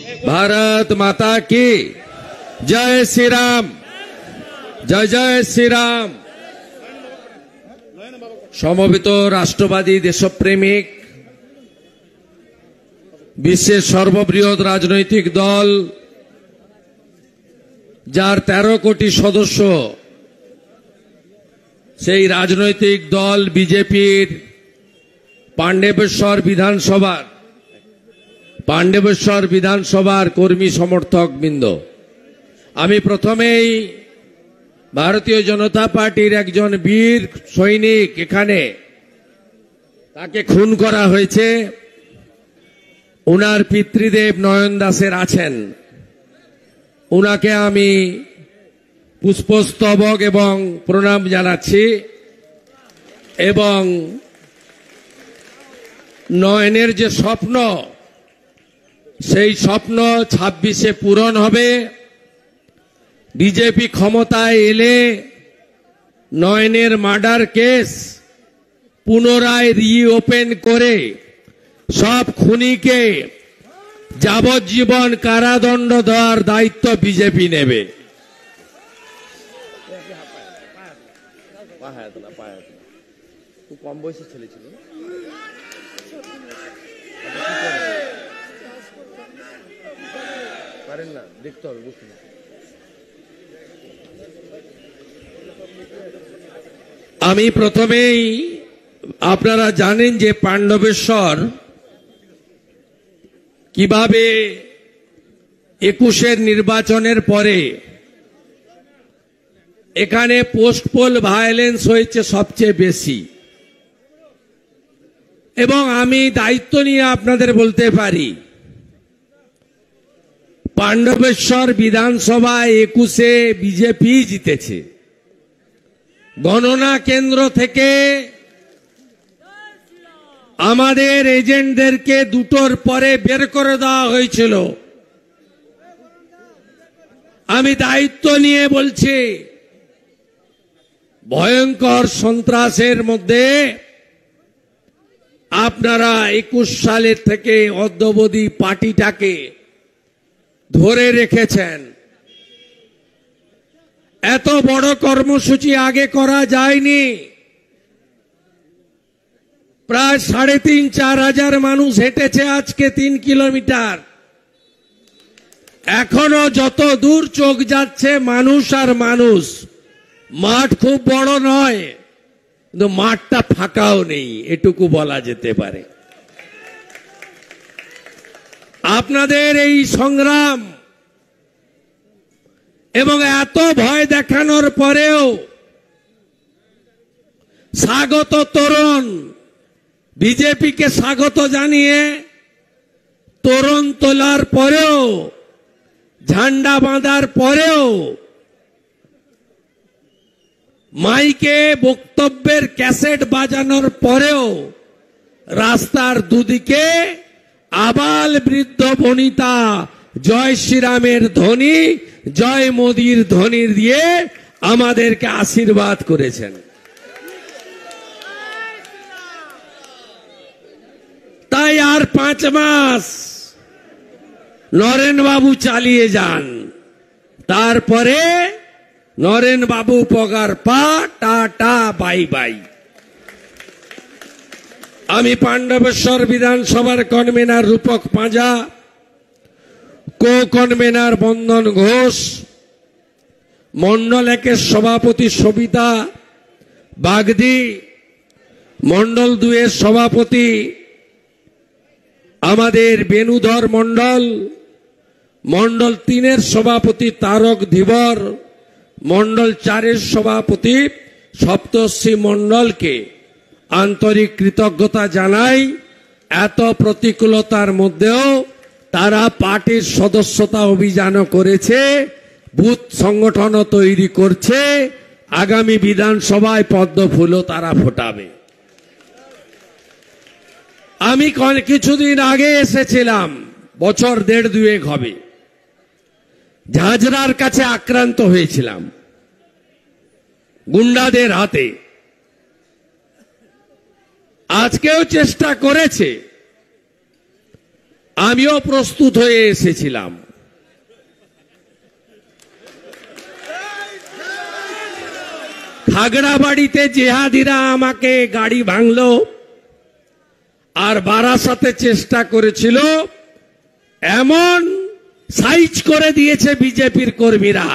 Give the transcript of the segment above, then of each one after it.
भारत माता की जय श्री राम, जय जय श्री राम। সমবেত রাষ্ট্রবাদী দেশপ্রেমিক বিশ্বের সর্ববৃহৎ রাজনৈতিক দল, যার 13 কোটি সদস্য, সেই রাজনৈতিক দল বিজেপির পাণ্ডবেশ্বর বিধানসভার কর্মী সমর্থক বৃন্দ, আমি প্রথমেই ভারতীয় জনতা পার্টির একজন বীর সৈনিক, এখানে তাকে খুন করা হয়েছে, উনার পিতৃদেব নয়ন দাসের আছেন, উনাকে আমি পুষ্পস্তবক এবং প্রণাম জানাচ্ছি এবং নয়নের যে স্বপ্ন, সেই স্বপ্ন 26-এ পূরণ হবে। বিজেপি ক্ষমতায় এলে নয়নের মার্ডার কেস পুনরায় রিওপেন করে সব খুনিকে যাবজ্জীবন কারাদণ্ড দেওয়ার দায়িত্ব বিজেপি নেবে। কম বয়সী ছেলে ছিল, পারেন না, দেখতে হবে, বুঝতে হবে। আমি প্রথমেই, আপনারা জানেন যে পাণ্ডবেশ্বর কিভাবে 21-এর নির্বাচনের পরে এখানে পোস্ট পোল ভায়োলেন্স হয়েছে সবচেয়ে বেশি, এবং আমি দায়িত্ব নিয়ে আপনাদের বলতে পারি, পাণ্ডবেশ্বর বিধানসভায় 21-এ বিজেপি জিতেছে। গণনা কেন্দ্র থেকে আমাদের এজেন্টদেরকে 2টোর পরে বের করে দেওয়া হয়েছিল। আমি দায়িত্ব নিয়ে বলছি, ভয়ঙ্কর সন্ত্রাসের মধ্যে আপনারা 21 সালের থেকে অদ্যাবধি পার্টিটাকে ধরে রেখেছেন। এত বড় কর্মসূচি আগে করা যায়নি। প্রায় 3,500-4 হাজার মানুষ হেঁটেছে আজকে 3 কিলোমিটার। এখনো যত দূর চোখ যাচ্ছে মানুষ আর মানুষ। মাঠ খুব বড় নয়, কিন্তু মাঠটা ফাঁকাও নেই, এটুকু বলা যেতে পারে। আপনাদের এই সংগ্রাম এবং এত ভয় দেখানোর পরেও স্বাগত তোরণ, বিজেপিকে স্বাগত জানিয়ে তোরণ তোলার পরেও, ঝান্ডা বাঁধার পরেও, মাইকে বক্তব্যের ক্যাসেট বাজানোর পরেও রাস্তার দুদিকে আবাল বৃদ্ধ বনিতা জয় শ্রীরামের ধ্বনি, জয় মোদীর ধ্বনি দিয়ে আমাদেরকে আশীর্বাদ করেছেন। তাই আর 5 মাস নরেন বাবু চালিয়ে যান, তারপরে নরেন বাবু পগার পা, টাটা বাই বাই। আমি পাণ্ডবেশ্বর বিধানসভার কনভেনার রূপক পাঁজা, কো কনভেনার বন্দন ঘোষ, মন্ডল 1-এর সভাপতি সবিতা বাগদি, মন্ডল 2-এর সভাপতি আমাদের বেনুধর মন্ডল, মন্ডল 3-এর সভাপতি তারক ধীবর, মন্ডল 4-এর সভাপতি সপ্তর্ষি মন্ডলকে আন্তরিক কৃতজ্ঞতা জানাই। এত প্রতিকূলতার মধ্যেও তারা পার্টির সদস্যতা অভিযানও করেছে, বুথ সংগঠনও তৈরি করছে, আগামী বিধানসভায় পদ্ম ফুলও তারা ফোটাবে। আমি কিছুদিন আগে এসেছিলাম, বছর 1.5-2 হবে, ঝাঁঝরার কাছে আক্রান্ত হয়েছিলাম গুন্ডাদের হাতে। আজকেও চেষ্টা করেছে আমিও প্রস্তুত হয়ে এসেছিলাম। খাগড়াবাড়িতে জেহাদিরা আমাকে গাড়ি ভাঙলো আর বারাসাতে চেষ্টা করেছিল, এমন সাইজ করে দিয়েছে বিজেপির কর্মীরা,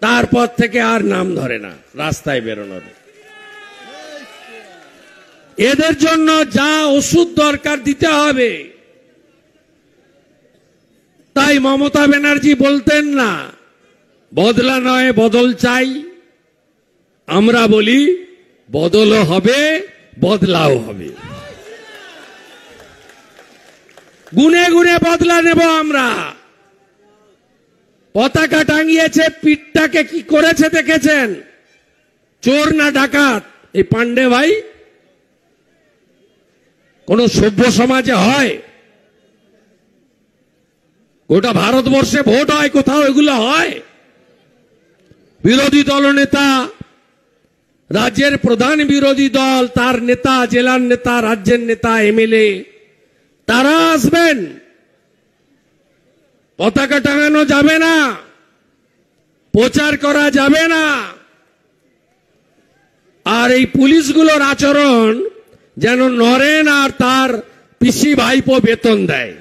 তারপর থেকে আর নাম ধরে না রাস্তায় বেরোনোর। এদের জন্য যা ওষুধ দরকার দিতে হবে। তাই মমতা ব্যানার্জি বলতেন না বদলা নয় বদল চাই, আমরা বলি বদলও হবে বদলাও হবে। গুনে গুনে বদলা নেব আমরা। পতাকা টাঙিয়েছে, পিঠটাকে কি করেছে দেখেছেন? চোর না ডাকাত? এই পান্ডে ভাই কোন সভ্য সমাজে হয়? গোটা ভারতবর্ষে ভোট হয়, কোথাও এগুলো হয়? বিরোধী দলনেতা, রাজ্যের প্রধান বিরোধী দল, তার নেতা, জেলার নেতা, রাজ্যের নেতা, এমএলএ, তারা আসবেন, পতাকা টাঙানো যাবে না, প্রচার করা যাবে না। আর এই পুলিশগুলোর আচরণ যেন নরেন আর তার পিসি ভাইপো বেতন দেয়।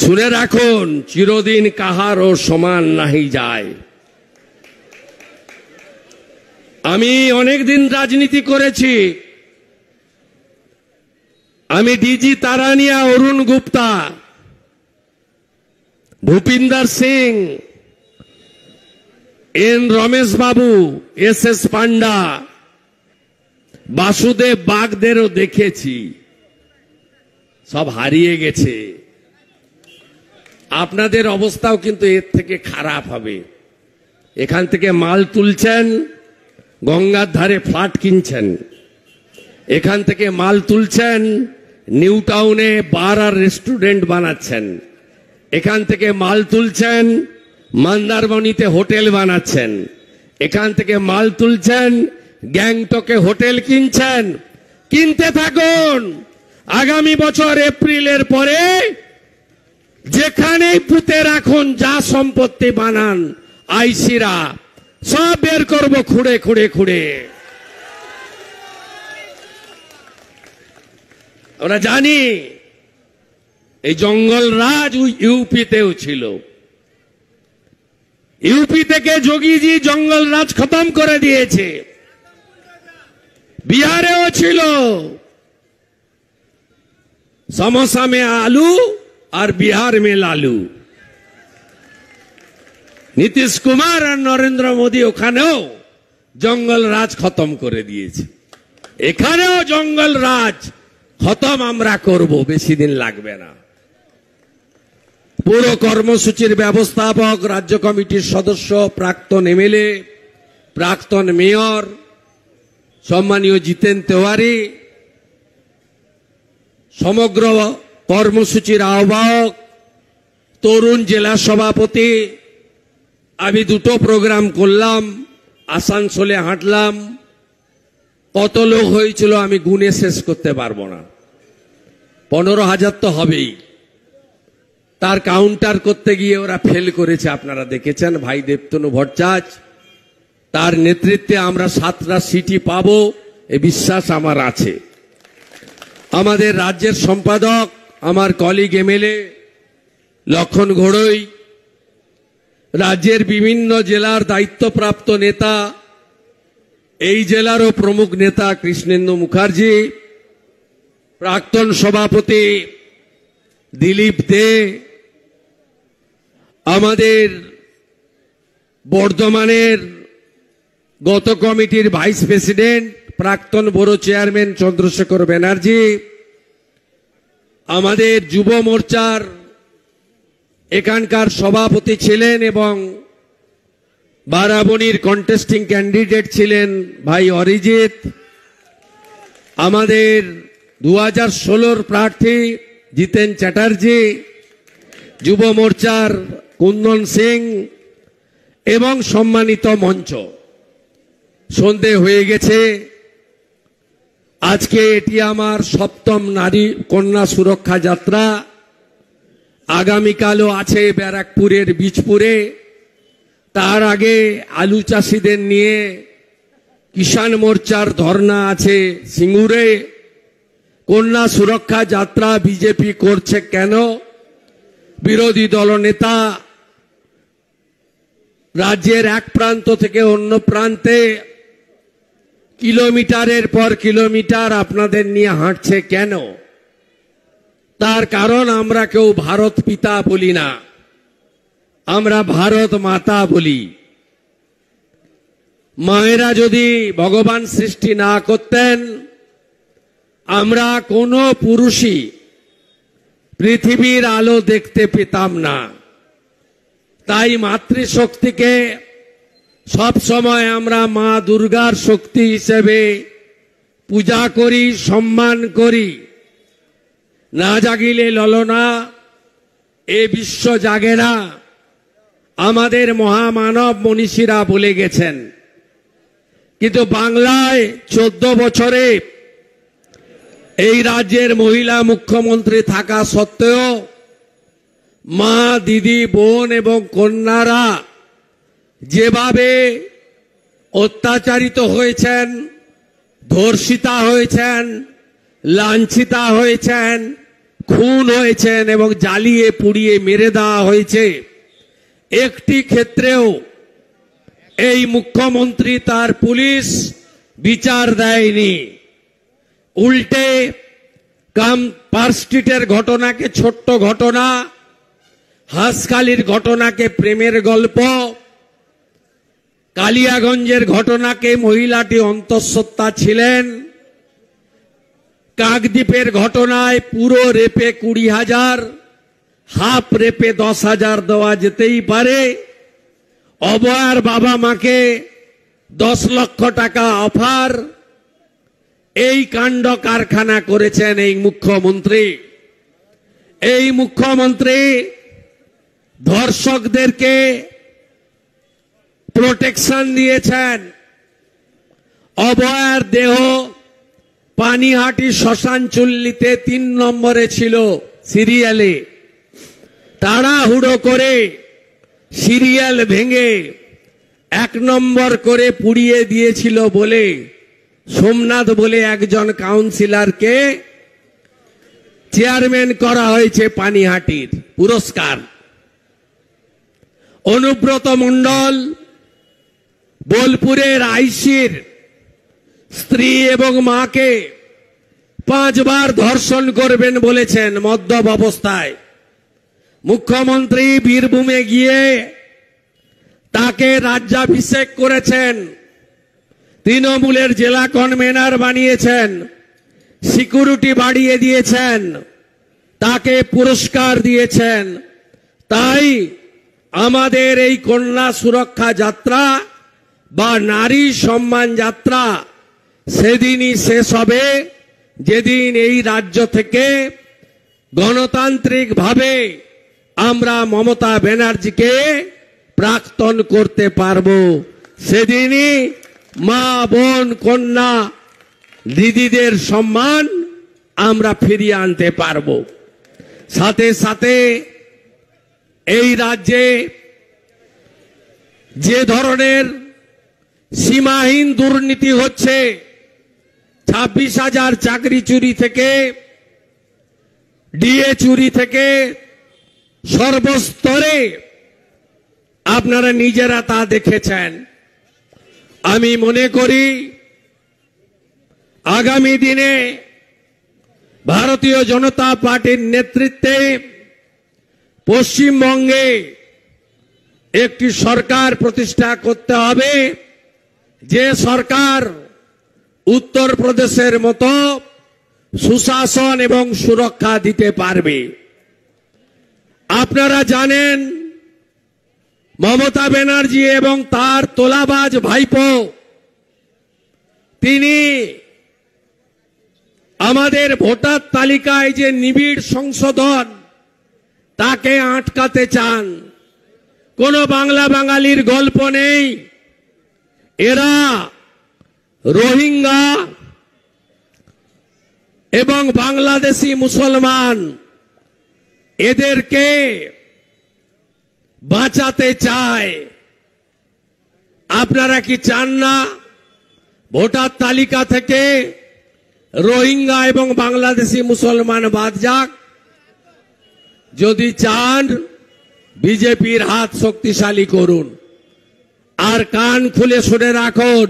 শুনে রাখুন, চিরদিন কাহারও সমান নাহি যায়। আমি অনেকদিন রাজনীতি করেছি। আমি ডিজি তারানিয়া, অরুণ গুপ্তা, ভূপিন্দর সিং, এন রমেশ বাবু, এস পান্ডা, বাসুদেব বাগদেরও দেখেছি, সব হারিয়ে গেছে। আপনাদের অবস্থাও কিন্তু এর থেকে খারাপ হবে। এখান থেকে মাল তুলছেন, গঙ্গার ধারে ফ্ল্যাট কিনছেন, এখান থেকে মাল তুলছেন, নিউ টাউনে বার আর রেস্টুরেন্ট বানাচ্ছেন, এখান থেকে মাল তুলছেন, মন্দারমণিতে হোটেল বানাচ্ছেন, এখান থেকে মাল তুলছেন, গ্যাংটকে হোটেল কিনছেন। কিনতে থাকুন। আগামী বছর এপ্রিলের পরে যেখানেই পুঁতে রাখুন, যা সম্পত্তি বানান, আইসিরা সব বের করবো খুঁড়ে খুঁড়ে খুঁড়ে। আমরা জানি এই জঙ্গল রাজ ইউপিতেও ছিল। ইউপি থেকে যোগীজি জঙ্গল রাজ খতম করে দিয়েছে। বিহারেও ছিল। समोसा में आलू और बिहार में लालू। নীতিশ কুমার আর নরেন্দ্র মোদী ওখানেও জঙ্গল রাজ খতম করে দিয়েছে। এখানেও জঙ্গল রাজ খতম আমরা করব, বেশি দিন লাগবে না। পুরো কর্মসূচির ব্যবস্থাপক, রাজ্য কমিটির সদস্য, প্রাক্তন এমএলএ, প্রাক্তন মেয়র, সম্মানীয় জিতেন তেওয়ারি, সমগ্র কর্মসূচির আহ্বায়ক, তরুণ জেলা সভাপতি, আমি দুটো প্রোগ্রাম করলাম, আসানসোলে হাঁটলাম, কত লোক হয়েছিল আমি গুনে শেষ করতে পারবো না। 15,000 তো হবেই। তার কাউন্টার করতে গিয়ে ওরা ফেল করেছে, আপনারা দেখেছেন। ভাই দেবতনু ভট্টাচার্য, তার নেতৃত্বে আমরা 7টা সিটি পাবো, এ বিশ্বাস আমার আছে। আমাদের রাজ্যের সম্পাদক, আমার কলিগ এমএলএ লক্ষণ ঘোড়ই, রাজ্যের বিভিন্ন জেলার দায়িত্বপ্রাপ্ত নেতা, এই জেলারও প্রমুখ নেতা কৃষ্ণেন্দু মুখার্জি, প্রাক্তন সভাপতি দিলীপ দে, আমাদের বর্ধমানের গত কমিটির ভাইস প্রেসিডেন্ট, প্রাক্তন ব্যুরো চেয়ারম্যান চন্দ্রশেখর ব্যানার্জি, আমাদের যুব মোর্চার এখানকার সভাপতি ছিলেন এবং বারাবণীর কন্টেস্টিং ক্যান্ডিডেট ছিলেন ভাই অরিজিৎ, আমাদের 2016 প্রার্থী জিতেন চ্যাটার্জি, যুব মোর্চার কুন্দন সিং এবং সম্মানিত মঞ্চ। সন্ধে হয়ে গেছে, আজকে এটি আমার সপ্তম নারী কন্যা সুরক্ষা যাত্রা। আগামীকালও আছে ব্যারাকপুরের বীজপুরে। তার আগে আলু চাষিদের নিয়ে কিষাণ মোর্চার ধর্ণা আছে সিঙ্গুরে। কন্যা সুরক্ষা যাত্রা বিজেপি করছে কেন? বিরোধী দলনেতা রাজ্যের এক প্রান্ত থেকে অন্য প্রান্তে কিলোমিটারের পর কিলোমিটার আপনাদের নিয়ে হাঁটছে কেন? তার কারণ আমরা কেউ ভারত পিতা বলি না, আমরা ভারত মাতা বলি। মায়েরা যদি ভগবান সৃষ্টি না করতেন, আমরা কোনো পুরুষই পৃথিবীর আলো দেখতে পেতাম না। তাই মাতৃশক্তিকে সব সময় আমরা মা দুর্গার শক্তি হিসেবে পূজা করি, সম্মান করি। না জাগিলে ললনা, এ বিশ্ব জাগে না, আমাদের মহামানব মনীষীরা বলে গেছেন। কিন্তু বাংলায় 14 বছরে এই রাজ্যের মহিলা মুখ্যমন্ত্রী থাকা সত্ত্বেও মা, দিদি, বোন এবং কন্যারা যেভাবে অত্যাচারিত হয়েছেন, ধর্ষিতা হয়েছেন, লাঞ্ছিতা হয়েছেন, খুন হয়েছেন এবং জ্বালিয়ে পুড়িয়ে মেরে দেওয়া হয়েছে, একটি ক্ষেত্রেও এই মুখ্যমন্ত্রী তার পুলিশ বিচার দেয়নি। উল্টে পার্ক স্ট্রিটের ঘটনাকে ছোট্ট ঘটনা, হাঁসখালির ঘটনাকে প্রেমের গল্প, কালিয়াগঞ্জের ঘটনাকে মহিলাটি অন্তঃসত্ত্বা ছিলেন, কাকদ্বীপের ঘটনায় পুরো রেপে 20,000, হাফ রেপে 10,000 দেওয়া যেতেই পারে, অভয়ার বাবা মাকে 10 লক্ষ টাকা অফার, এই কাণ্ড কারখানা করেছেন এই মুখ্যমন্ত্রী। এই মুখ্যমন্ত্রী ধর্ষকদেরকে প্রোটেকশন দিয়েছেন। অভয়ার দেহ পানিহাটি শ্মশান চুল্লিতে 3 নম্বরে ছিল সিরিয়ালে। তাড়াহুড়ো করে সিরিয়াল ভেঙে 1 নম্বর করে পুড়িয়ে দিয়েছিল বলে সোমনাথ বলে একজন কাউন্সিলরকে চেয়ারম্যান করা হয়েছে পানিহাটির পুরস্কার। অনুব্রত মণ্ডল বোলপুরের আইসির স্ত্রী এবং মাকে 5 বার ধর্ষণ করবেন বলেছেন মদ্যপ অবস্থায়। মুখ্যমন্ত্রী বীরভূমে গিয়ে তাকে রাজ্যাভিষেক করেছেন, তৃণমূলের জেলা কনভেনার বানিয়েছেন, সিকিউরিটি বাড়িয়ে দিয়েছেন, তাকে পুরস্কার দিয়েছেন। তাই আমাদের এই কন্যা সুরক্ষা যাত্রা বা নারী সম্মান যাত্রা সেদিনই শেষ হবে যেদিন এই রাজ্য থেকে গণতান্ত্রিকভাবে আমরা মমতা ব্যানার্জিকে প্রাক্তন করতে পারব। সেদিনই মা, বোন, কন্যা, দিদিদের সম্মান আমরা ফিরিয়ে আনতে পারব। সাথে সাথে এই রাজ্যে যে ধরনের সীমাহীন দুর্নীতি হচ্ছে, 26,000 চাকরি চুরি থেকে, ডিএ চুরি থেকে সর্বস্তরে আপনারা নিজেরা তা দেখেছেন। আমি মনে করি আগামী দিনে ভারতীয় জনতা পার্টির নেতৃত্বে পশ্চিমবঙ্গে একটি সরকার প্রতিষ্ঠা করতে হবে, যে সরকার উত্তরপ্রদেশের মতো সুশাসন এবং সুরক্ষা দিতে পারবে। আপনারা জানেন মমতা ব্যানার্জি এবং তার তোলাবাজ ভাইপো, তিনি আমাদের ভোটার তালিকায় যে নিবিড় সংশোধন তাকে আটকাতে চান। কোনো বাংলা বাঙালির গল্প নেই। এরা রোহিঙ্গা, এবং বাংলাদেশি মুসলমান এদেরকে বাঁচাতে চায়। আপনারা কি চান না ভোটার তালিকা থেকে রোহিঙ্গা এবং বাংলাদেশি মুসলমান বাদ যাক? যদি চান বিজেপির হাত শক্তিশালী করুন। আর কান খুলে শুনে রাখুন,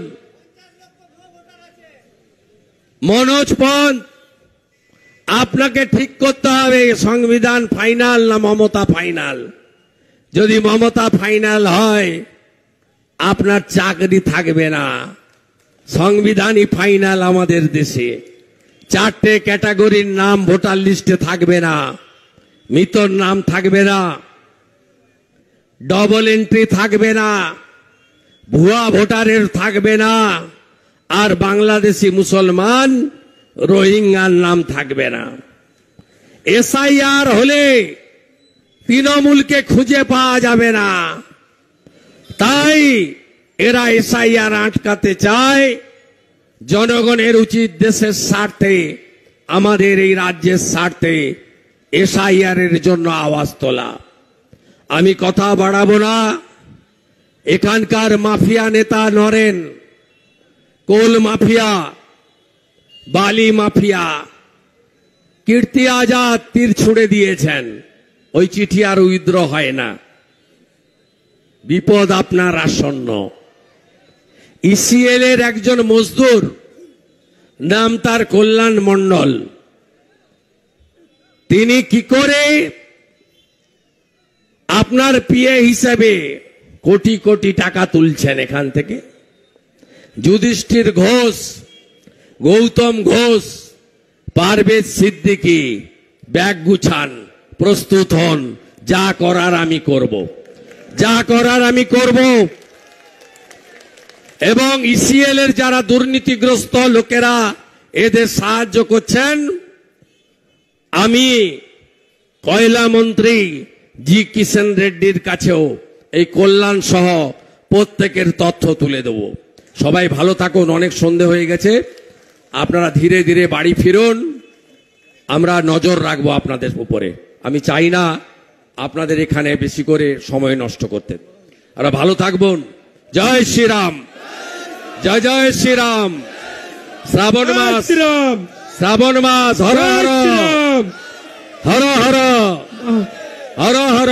মনোজ পন্থ, আপনাকে ঠিক করতে হবে সংবিধান ফাইনাল না মমতা ফাইনাল। যদি মমতা ফাইনাল হয় আপনার চাকরি থাকবে না। সংবিধানই ফাইনাল আমাদের দেশে। 4টে ক্যাটাগরির নাম ভোটার লিস্টে থাকবে না, মৃতর নাম থাকবে না, ডবল এন্ট্রি থাকবে না, ভুয়া ভোটারের থাকবে না, আর বাংলাদেশি মুসলমান রোহিঙ্গার নাম থাকবে না। এসআইআর হলে তৃণমূলকে খুঁজে পাওয়া যাবে না। তাই এরা এসআইআর আটকাতে চায়। জনগণের উচিত দেশের স্বার্থে, আমাদের এই রাজ্যের স্বার্থে এসআইআর এর জন্য আওয়াজ তোলা। আমি কথা বাড়াবো না। এখানকার মাফিয়া নেতা নরেন, কোল মাফিয়া, বালি মাফিয়া, কীর্তি আজাদ তীর ছুড়ে দিয়েছেন। ওই চিঠি আর উইথড্র হয় না। বিপদ আপনার আসন্ন। ইসিএল এর একজন মজদুর, নাম তার কল্যাণ মণ্ডল, তিনি কি করে আপনার পিএ হিসেবে কোটি কোটি টাকা তুলছেন এখান থেকে? যুধিষ্ঠির ঘোষ, গৌতম ঘোষ, পারভেজ সিদ্দিকী ব্যাগ গুছান, প্রস্তুত হন, যা করার আমি করব, যা করার আমি করব। এবং ইসিএল এর যারা দুর্নীতিগ্রস্ত লোকেরা এদের সাহায্য করছেন, আমি কয়লা মন্ত্রী জি কিষেন রেড্ডির কাছেও এই কল্যাণ সহ প্রত্যেকের তথ্য তুলে দেব। সবাই ভালো থাকুন। অনেক সন্ধে হয়ে গেছে, আপনারা ধীরে ধীরে বাড়ি ফিরুন। আমরা নজর রাখবো আপনাদের উপরে। আমি চাই না আপনাদের এখানে বেশি করে সময় নষ্ট করতে। আর ভালো থাকবেন। জয় শ্রীরাম, জয় জয় শ্রীরাম। শ্রাবণ মাস, শ্রাবণ মাস, হর হর হর হর হর হর।